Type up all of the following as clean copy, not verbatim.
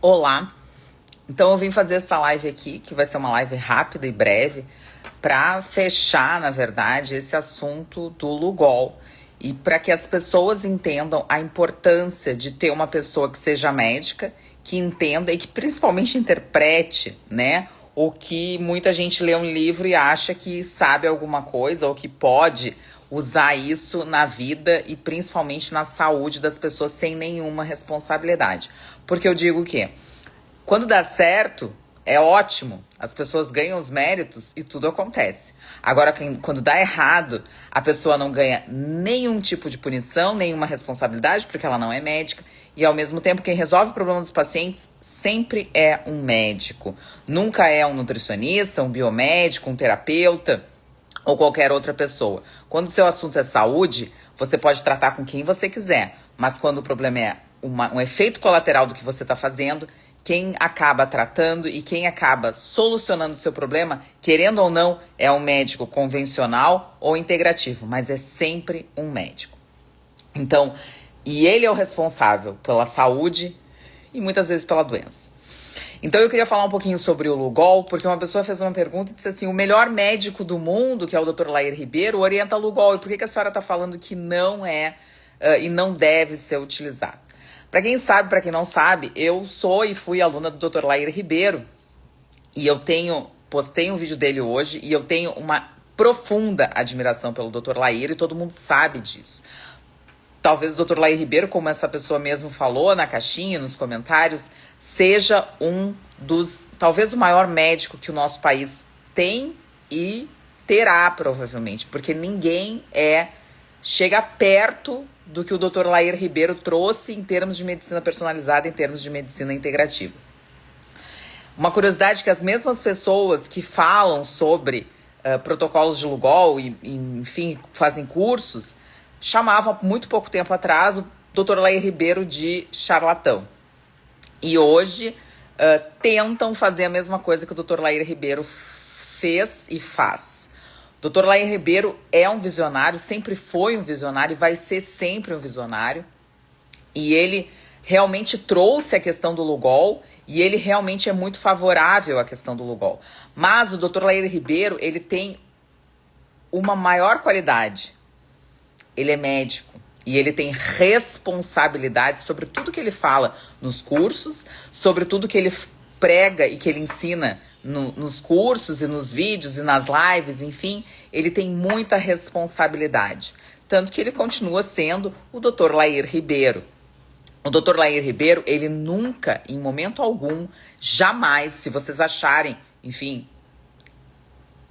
Olá, então eu vim fazer essa live aqui, que vai ser uma live rápida e breve, para fechar, na verdade, esse assunto do Lugol e para que as pessoas entendam a importância de ter uma pessoa que seja médica, que entenda e que principalmente interprete, né, o que muita gente lê um livro e acha que sabe alguma coisa ou que pode usar isso na vida e principalmente na saúde das pessoas sem nenhuma responsabilidade. Porque eu digo o quê? Quando dá certo, é ótimo, as pessoas ganham os méritos e tudo acontece. Agora, quando dá errado, a pessoa não ganha nenhum tipo de punição, nenhuma responsabilidade, porque ela não é médica. E, ao mesmo tempo, quem resolve o problema dos pacientes sempre é um médico. Nunca é um nutricionista, um biomédico, um terapeuta ou qualquer outra pessoa. Quando o seu assunto é saúde, você pode tratar com quem você quiser. Mas quando o problema é um efeito colateral do que você está fazendo, quem acaba tratando e quem acaba solucionando o seu problema, querendo ou não, é um médico convencional ou integrativo, mas é sempre um médico. Então, e ele é o responsável pela saúde e muitas vezes pela doença. Então eu queria falar um pouquinho sobre o Lugol, porque uma pessoa fez uma pergunta e disse assim, o melhor médico do mundo, que é o Dr. Lair Ribeiro, orienta Lugol. E por que a senhora está falando que não é e não deve ser utilizado? Para quem sabe, para quem não sabe, eu sou e fui aluna do Dr. Lair Ribeiro e postei um vídeo dele hoje e eu tenho uma profunda admiração pelo Dr. Lair e todo mundo sabe disso. Talvez o Dr. Lair Ribeiro, como essa pessoa mesmo falou na caixinha, nos comentários, seja talvez o maior médico que o nosso país tem e terá provavelmente, porque ninguém chega perto do que o Dr. Lair Ribeiro trouxe em termos de medicina personalizada, em termos de medicina integrativa. Uma curiosidade que as mesmas pessoas que falam sobre protocolos de Lugol e, enfim, fazem cursos, chamavam muito pouco tempo atrás o Dr. Lair Ribeiro de charlatão. E hoje tentam fazer a mesma coisa que o Dr. Lair Ribeiro fez e faz. Dr. Lair Ribeiro é um visionário, sempre foi um visionário e vai ser sempre um visionário. E ele realmente trouxe a questão do Lugol e ele realmente é muito favorável à questão do Lugol. Mas o Dr. Lair Ribeiro, ele tem uma maior qualidade. Ele é médico e ele tem responsabilidade sobre tudo que ele fala nos cursos, sobre tudo que ele prega e que ele ensina nos cursos e nos vídeos e nas lives, enfim, ele tem muita responsabilidade. Tanto que ele continua sendo o Dr. Lair Ribeiro. O Dr. Lair Ribeiro, ele nunca, em momento algum, jamais, se vocês acharem, enfim,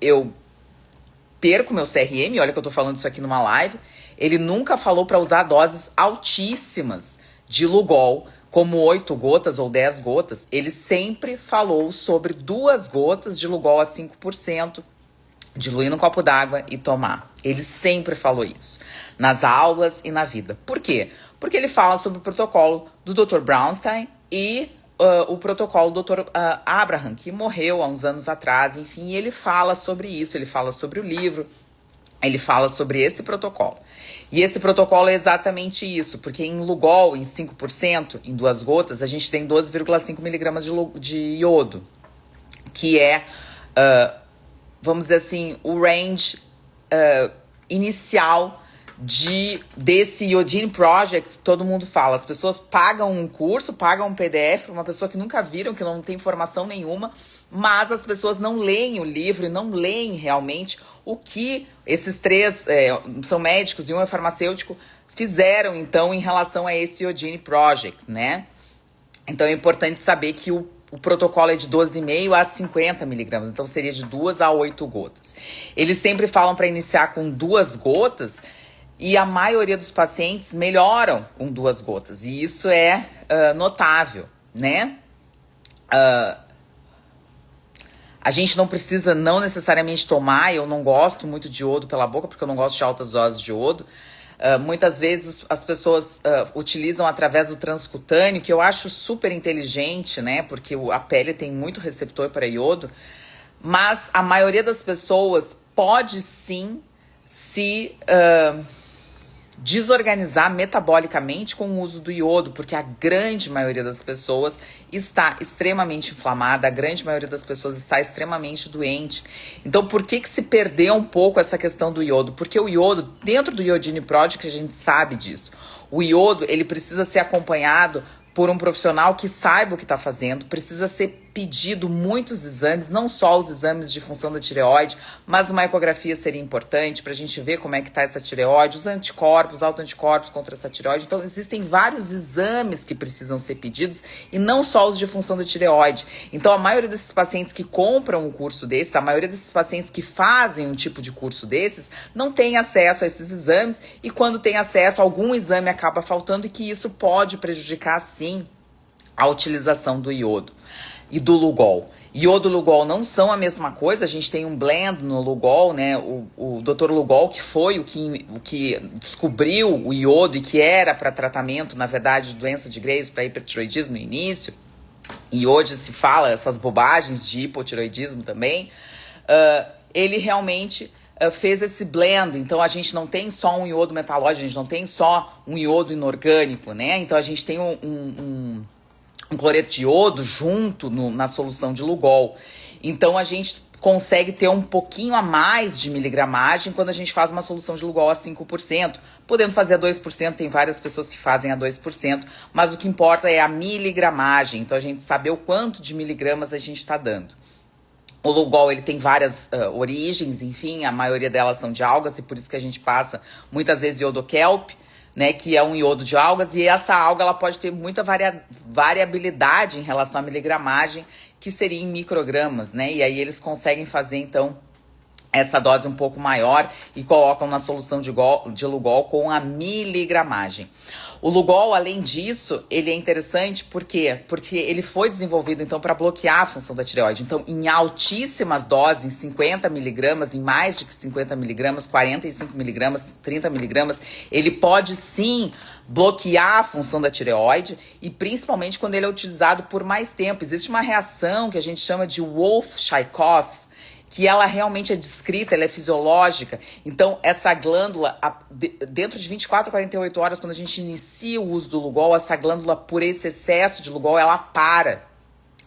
eu perco meu CRM, olha que eu tô falando isso aqui numa live, ele nunca falou para usar doses altíssimas de Lugol, como 8 gotas ou 10 gotas. Ele sempre falou sobre 2 gotas de Lugol a 5%, diluir no copo d'água e tomar. Ele sempre falou isso, nas aulas e na vida. Por quê? Porque ele fala sobre o protocolo do Dr. Brownstein e o protocolo do Dr. Abraham, que morreu há uns anos atrás, enfim, e ele fala sobre isso, ele fala sobre o livro, ele fala sobre esse protocolo. E esse protocolo é exatamente isso, porque em Lugol, em 5%, em 2 gotas, a gente tem 12,5 miligramas de iodo, que é, vamos dizer assim, o range inicial desse Iodine Project. Todo mundo fala, as pessoas pagam um curso, pagam um PDF para uma pessoa que nunca viram, que não tem informação nenhuma, mas as pessoas não leem o livro e não leem realmente o que esses 3 são médicos e um é farmacêutico fizeram então em relação a esse Iodine Project, né? Então é importante saber que o protocolo é de 12,5 a 50 miligramas, então seria de 2 a 8 gotas. Eles sempre falam para iniciar com 2 gotas e a maioria dos pacientes melhoram com 2 gotas. E isso é notável, né? A gente não precisa não necessariamente tomar, eu não gosto muito de iodo pela boca, porque eu não gosto de altas doses de iodo. Muitas vezes as pessoas utilizam através do transcutâneo, que eu acho super inteligente, né? Porque a pele tem muito receptor para iodo. Mas a maioria das pessoas pode sim se desorganizar metabolicamente com o uso do iodo, porque a grande maioria das pessoas está extremamente inflamada, a grande maioria das pessoas está extremamente doente. Então, por que se perdeu um pouco essa questão do iodo? Porque o iodo, dentro do Iodine Project, a gente sabe disso. O iodo, ele precisa ser acompanhado por um profissional que saiba o que está fazendo, precisa ser pedido muitos exames, não só os exames de função da tireoide, mas uma ecografia seria importante para a gente ver como é que está essa tireoide, os anticorpos, autoanticorpos contra essa tireoide. Então, existem vários exames que precisam ser pedidos e não só os de função da tireoide. Então, a maioria desses pacientes que compram um curso desses, a maioria desses pacientes que fazem um tipo de curso desses, não tem acesso a esses exames e quando tem acesso, algum exame acaba faltando e que isso pode prejudicar, sim, a utilização do iodo e do Lugol. Iodo e Lugol não são a mesma coisa, a gente tem um blend no Lugol, né? O Dr. Lugol, que foi o que descobriu o iodo e que era para tratamento, na verdade, de doença de Graves, para hipertiroidismo no início, e hoje se fala essas bobagens de hipotiroidismo também, ele realmente fez esse blend. Então a gente não tem só um iodo metalóide, a gente não tem só um iodo inorgânico, né? Então a gente tem um cloreto de iodo junto na solução de Lugol. Então a gente consegue ter um pouquinho a mais de miligramagem quando a gente faz uma solução de Lugol a 5%. Podemos fazer a 2%, tem várias pessoas que fazem a 2%, mas o que importa é a miligramagem. Então a gente saber o quanto de miligramas a gente está dando. O Lugol, ele tem várias origens, enfim, a maioria delas são de algas e por isso que a gente passa muitas vezes iodokelp, né, que é um iodo de algas, e essa alga ela pode ter muita variabilidade em relação à miligramagem, que seria em microgramas, né, e aí eles conseguem fazer, então, essa dose um pouco maior e colocam na solução de Lugol com a miligramagem. O Lugol, além disso, ele é interessante por quê? Porque ele foi desenvolvido, então, para bloquear a função da tireoide. Então, em altíssimas doses, em 50 miligramas, em mais de 50 miligramas, 45 miligramas, 30 miligramas, ele pode, sim, bloquear a função da tireoide e, principalmente, quando ele é utilizado por mais tempo. Existe uma reação que a gente chama de Wolff-Chaikoff, que ela realmente é descrita, ela é fisiológica. Então, essa glândula, dentro de 24 a 48 horas, quando a gente inicia o uso do Lugol, essa glândula, por esse excesso de Lugol, ela para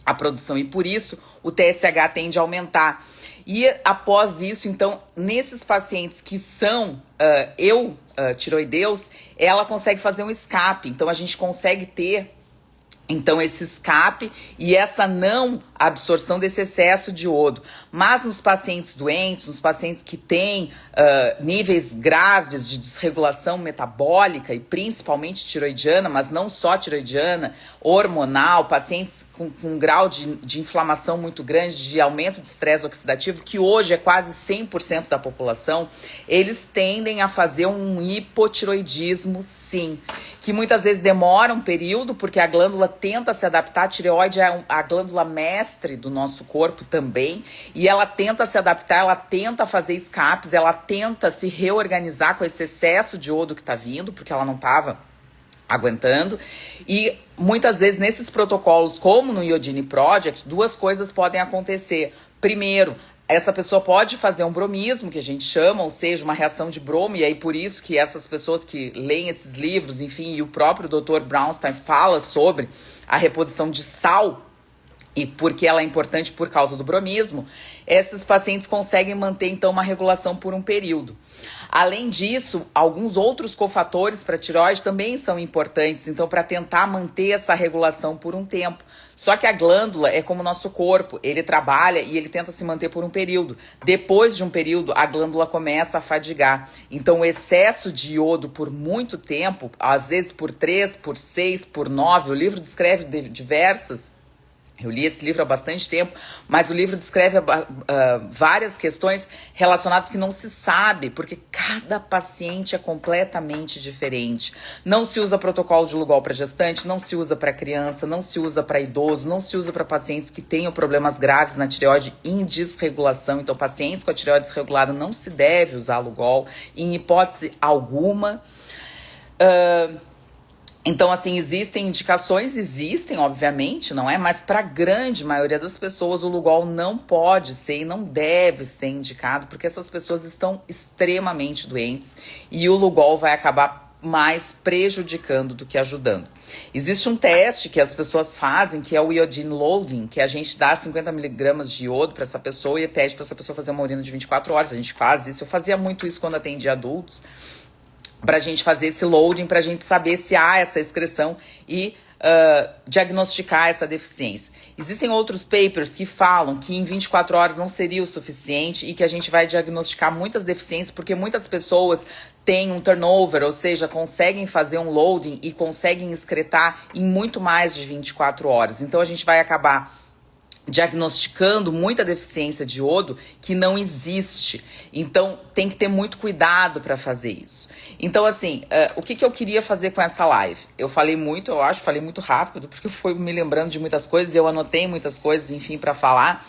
a produção. E por isso, o TSH tende a aumentar. E após isso, então, nesses pacientes que são tiroideus, ela consegue fazer um escape. Então, a gente consegue ter então esse escape e essa não absorção desse excesso de iodo. Mas nos pacientes doentes, nos pacientes que têm níveis graves de desregulação metabólica e principalmente tiroidiana, mas não só tiroidiana, hormonal, pacientes com um grau de inflamação muito grande, de aumento de estresse oxidativo, que hoje é quase 100% da população, eles tendem a fazer um hipotiroidismo, sim, que muitas vezes demora um período, porque a glândula tenta se adaptar, a tireoide é a glândula mestre do nosso corpo também, e ela tenta se adaptar, ela tenta fazer escapes, ela tenta se reorganizar com esse excesso de iodo que está vindo, porque ela não estava aguentando, e muitas vezes nesses protocolos, como no Iodine Project, duas coisas podem acontecer. Primeiro, essa pessoa pode fazer um bromismo, que a gente chama, ou seja, uma reação de bromo, e aí por isso que essas pessoas que leem esses livros, enfim, e o próprio Dr. Brownstein fala sobre a reposição de sal, e porque ela é importante por causa do bromismo, esses pacientes conseguem manter, então, uma regulação por um período. Além disso, alguns outros cofatores para a tireoide também são importantes, então, para tentar manter essa regulação por um tempo. Só que a glândula é como o nosso corpo, ele trabalha e ele tenta se manter por um período. Depois de um período, a glândula começa a fadigar. Então, o excesso de iodo por muito tempo, às vezes por 3, por 6, por 9, o livro descreve diversas. Eu li esse livro há bastante tempo, mas o livro descreve várias questões relacionadas que não se sabe, porque cada paciente é completamente diferente. Não se usa protocolo de Lugol para gestante, não se usa para criança, não se usa para idoso, não se usa para pacientes que tenham problemas graves na tireoide em desregulação. Então, pacientes com a tireoide desregulada não se deve usar Lugol, em hipótese alguma. Então, assim, existem indicações, existem, obviamente, não é? Mas para a grande maioria das pessoas, o Lugol não pode ser e não deve ser indicado, porque essas pessoas estão extremamente doentes e o Lugol vai acabar mais prejudicando do que ajudando. Existe um teste que as pessoas fazem, que é o iodine loading, que a gente dá 50 miligramas de iodo para essa pessoa e pede para essa pessoa fazer uma urina de 24 horas. A gente faz isso. Eu fazia muito isso quando atendia adultos, para a gente fazer esse loading, para a gente saber se há essa excreção e diagnosticar essa deficiência. Existem outros papers que falam que em 24 horas não seria o suficiente e que a gente vai diagnosticar muitas deficiências, porque muitas pessoas têm um turnover, ou seja, conseguem fazer um loading e conseguem excretar em muito mais de 24 horas. Então a gente vai acabar diagnosticando muita deficiência de iodo que não existe. Então, tem que ter muito cuidado para fazer isso. Então, assim, o que eu queria fazer com essa live? Eu falei muito, falei muito rápido, porque eu fui me lembrando de muitas coisas, eu anotei muitas coisas, enfim, para falar.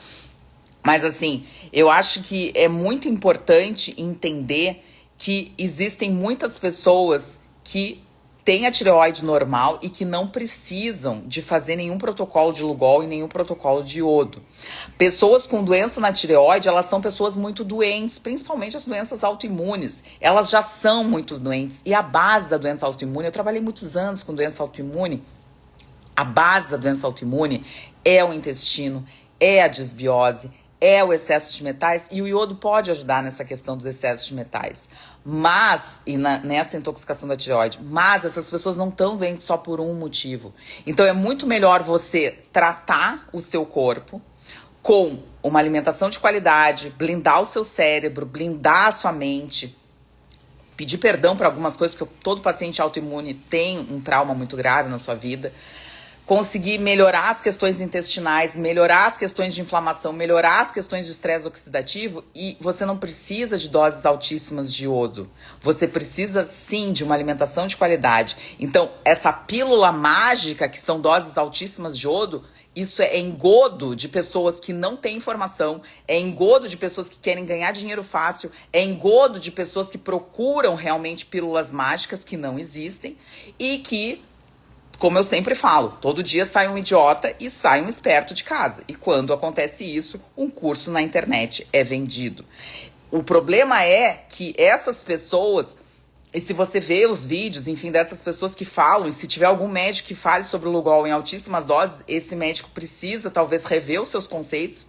Mas, assim, eu acho que é muito importante entender que existem muitas pessoas que têm a tireoide normal e que não precisam de fazer nenhum protocolo de Lugol e nenhum protocolo de iodo. Pessoas com doença na tireoide, elas são pessoas muito doentes, principalmente as doenças autoimunes. Elas já são muito doentes. E a base da doença autoimune, eu trabalhei muitos anos com doença autoimune, a base da doença autoimune é o intestino, é a disbiose, é o excesso de metais, e o iodo pode ajudar nessa questão dos excessos de metais. Mas, nessa intoxicação da tireoide, mas essas pessoas não estão doentes só por um motivo. Então é muito melhor você tratar o seu corpo com uma alimentação de qualidade, blindar o seu cérebro, blindar a sua mente, pedir perdão para algumas coisas, porque todo paciente autoimune tem um trauma muito grave na sua vida. Conseguir melhorar as questões intestinais, melhorar as questões de inflamação, melhorar as questões de estresse oxidativo, e você não precisa de doses altíssimas de iodo. Você precisa, sim, de uma alimentação de qualidade. Então, essa pílula mágica, que são doses altíssimas de iodo, isso é engodo de pessoas que não têm informação, é engodo de pessoas que querem ganhar dinheiro fácil, é engodo de pessoas que procuram realmente pílulas mágicas que não existem e que, como eu sempre falo, todo dia sai um idiota e sai um esperto de casa. E quando acontece isso, um curso na internet é vendido. O problema é que essas pessoas, e se você vê os vídeos, enfim, dessas pessoas que falam, e se tiver algum médico que fale sobre o Lugol em altíssimas doses, esse médico precisa talvez rever os seus conceitos,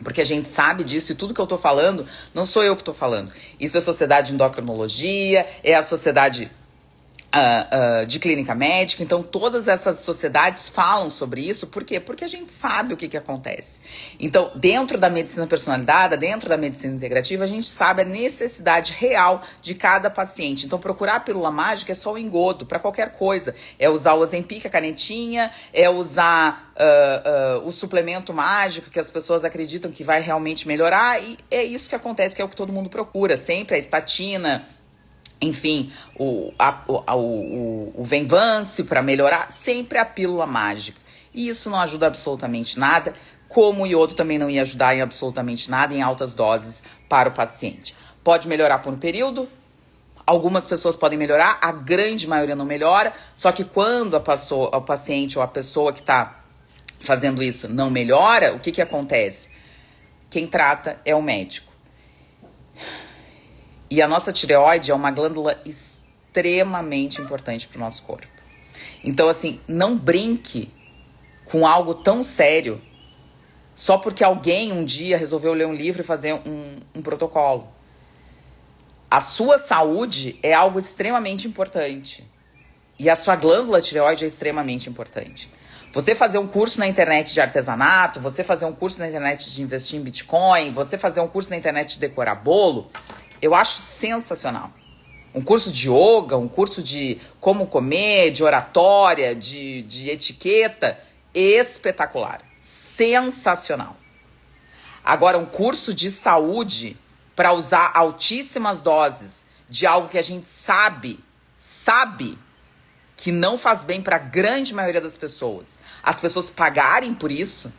porque a gente sabe disso, e tudo que eu tô falando, não sou eu que tô falando. Isso é a Sociedade de Endocrinologia, é a Sociedade de Clínica Médica. Então todas essas sociedades falam sobre isso. Por quê? Porque a gente sabe o que acontece. Então, dentro da medicina personalizada, dentro da medicina integrativa, a gente sabe a necessidade real de cada paciente. Então, procurar a pílula mágica é só o engodo para qualquer coisa. É usar o Ozempic, a canetinha, é usar o suplemento mágico que as pessoas acreditam que vai realmente melhorar, e é isso que acontece, que é o que todo mundo procura. Sempre a estatina, enfim, o Venvance para melhorar, sempre a pílula mágica. E isso não ajuda absolutamente nada, como o iodo também não ia ajudar em absolutamente nada em altas doses para o paciente. Pode melhorar por um período, algumas pessoas podem melhorar, a grande maioria não melhora, só que quando o paciente ou a pessoa que está fazendo isso não melhora, o que acontece? Quem trata é o médico. E a nossa tireoide é uma glândula extremamente importante para o nosso corpo. Então, assim, não brinque com algo tão sério só porque alguém um dia resolveu ler um livro e fazer um protocolo. A sua saúde é algo extremamente importante. E a sua glândula tireoide é extremamente importante. Você fazer um curso na internet de artesanato, você fazer um curso na internet de investir em Bitcoin, você fazer um curso na internet de decorar bolo, eu acho sensacional. Um curso de yoga, um curso de como comer, de oratória, de etiqueta, espetacular. Sensacional. Agora, um curso de saúde para usar altíssimas doses de algo que a gente sabe que não faz bem para a grande maioria das pessoas. As pessoas pagarem por isso,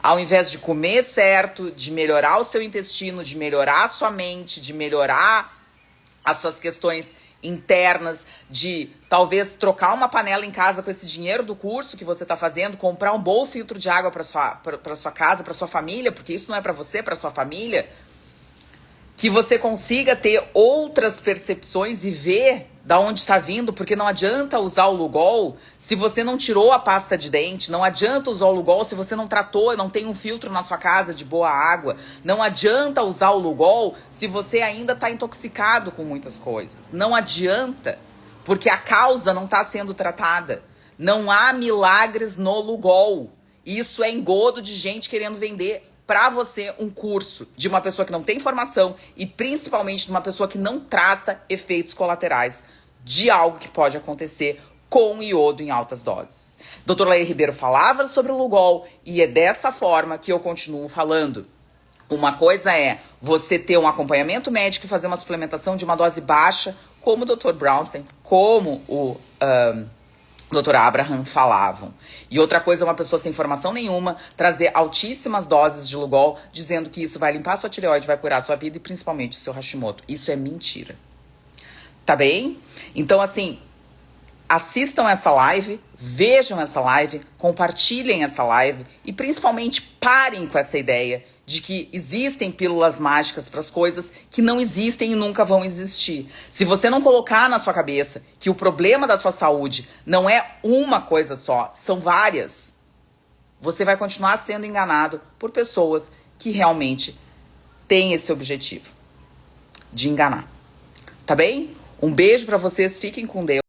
ao invés de comer certo, de melhorar o seu intestino, de melhorar a sua mente, de melhorar as suas questões internas, de talvez trocar uma panela em casa com esse dinheiro do curso que você está fazendo, comprar um bom filtro de água para sua casa, para sua família, porque isso não é para você, é para sua família, que você consiga ter outras percepções e ver da onde está vindo, porque não adianta usar o Lugol se você não tirou a pasta de dente, não adianta usar o Lugol se você não tratou, não tem um filtro na sua casa de boa água, não adianta usar o Lugol se você ainda está intoxicado com muitas coisas, não adianta, porque a causa não está sendo tratada. Não há milagres no Lugol. Isso é engodo de gente querendo vender para você um curso de uma pessoa que não tem formação e principalmente de uma pessoa que não trata efeitos colaterais de algo que pode acontecer com iodo em altas doses. Dr. Laí Ribeiro falava sobre o Lugol e é dessa forma que eu continuo falando. Uma coisa é você ter um acompanhamento médico e fazer uma suplementação de uma dose baixa, como o Dr. Brownstein, como o Dr. Abraham falavam. E outra coisa é uma pessoa sem formação nenhuma trazer altíssimas doses de Lugol, dizendo que isso vai limpar a sua tireoide, vai curar a sua vida e principalmente o seu Hashimoto. Isso é mentira. Tá bem? Então, assim, assistam essa live, vejam essa live, compartilhem essa live e principalmente parem com essa ideia de que existem pílulas mágicas para as coisas que não existem e nunca vão existir. Se você não colocar na sua cabeça que o problema da sua saúde não é uma coisa só, são várias, você vai continuar sendo enganado por pessoas que realmente têm esse objetivo de enganar. Tá bem? Um beijo para vocês, fiquem com Deus.